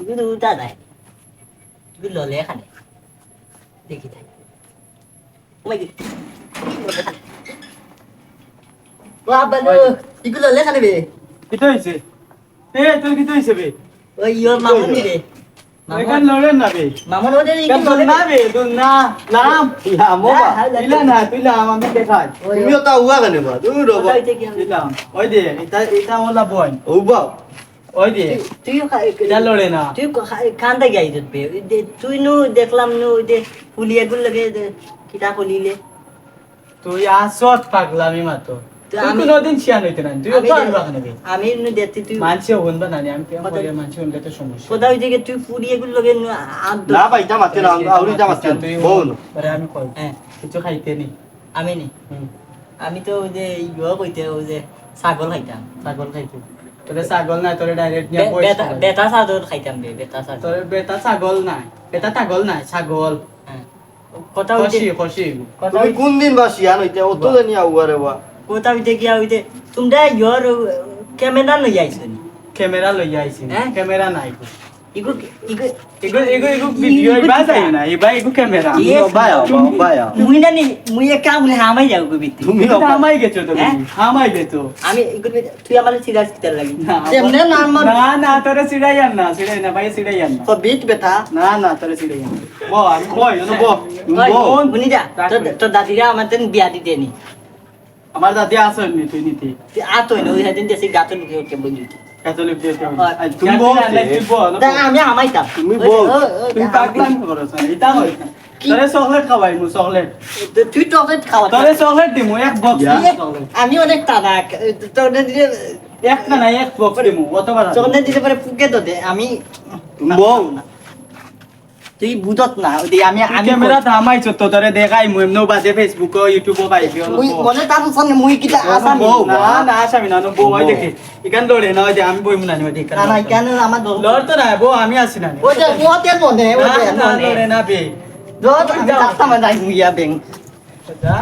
তুই তো উঠা নাই তুই ললে এখানে দেখি তাই ওই কি বাবা লো ইগুলো ললে এখানে বে কিতো হইছে এ তোর কিতো হইছে বে ওই ইয়োর মামুন নি রে এখান লড়েন না বে মামুন ওদের কেন ইগুলো ললে না বে তুই না লাম লাম ইলা না তুই লাম আমি দেখাই তুমিও তা উয়া কেন বা তুই রবা দিলাম ওই দে এটা ওলা বই ও বা ওই দে তুই এটা লড়ে না তুই কান্দা গাই বে তুই নু দেখলাম নু যে পুলিয়া গুলো লাগে কিতা খুলিলে তুই আসত পাগলামি মাতো তুই কোনদিন শিয়ান হইতে না তুই তো আনবা কেন বে আমি নু দেখতে তুই মানছে হন বা না আমি কেমন করে মানছে হন তো সমস্যা কোথাও থেকে তুই পুলিয়া গুলো লাগে না ভাই জামাতে না আউরি জামাতে তুই বোন আরে আমি কই হ্যাঁ কিছু খাইতে নি আমি নি আমি তো ওই যে ইয়ে কইতে ওই যে ছাগল খাইতাম ছাগল খাইতে তোরে ছাগল নাই তোরে ডাইরেক্ট নিয়া বই বেটা ছাগল খাইতাম বে বেটা ছাগল তোরে বেটা ছাগল নাই বেটা ছাগল নাই ছাগল কথা খসি হইতে খসি তুমি কোন দিন বা শিয়ান হইতে অত জানি আউয়ারে বা কথা হইতে গিয়া হইতে তোমরা ইয়োর ক্যামেরা লই আইছো নি ক্যামেরা লই আইছি হ্যাঁ? ক্যামেরা নাই ইগো ইগো এগো ভিডিও ইবা যাই না ইবা এগো ক্যামেরা বায়া মুই না নি মুই একা মুই হামাই যাও গো বিতি তুমি হামাই গেছো তো হ্যাঁ? হামাই গেছো আমি ইগো তুই আমার সিরিয়াস কিতা লাগি না, তেমনে নার্মাল না না তোরে সিড়াইয়ান না ভাই সিড়াইয়ান না তো বিট বেটা না না তোরে সিড়াইয়ান বো আমি বই না বো শুনি যা তোর দাদিরা আমাদের বিয়া দিতে নি আমার দাদি আসেন নি তুই নিতে আর তো ওই হাদিন দেশে গাতো লুকে ওকে বলি ক্যাথলিক দিয়ে তুমি বল আমি হামাইতাম তুমি বল তুই পাগলাম করছ এটা হই তোরে চকলেট খাওয়াই মু চকলেট তুই চকলেট খাওয়া তোরে চকলেট দিমু এক বক্স চকলেট আমি অনেক টানাক চকলেট দিলে এক না না এক বক্স দিমু অতবার চকলেট দিলে পরে ফুকে তো দে আমি তুমি বল তুই বুঝত না ওই আমি আমি ক্যামেরা থামাইছ তো তোরে দেখাই মু এমনো বাদে ফেসবুক ইউটিউব পাইবি মুই মনে তার সামনে মুই কিটা আসাম না না আসামি না বউ ওই দেখি ইকান লড়ে না ওই যে আমি বই মুনানি ওই দেখি না না কেন আমার লড় তো না বউ আমি আসি না ওই যে ওতে মনে ওতে না মনে লড়ে না বে দো আমি যাস্তা মানে মুইয়া বেং আচ্ছা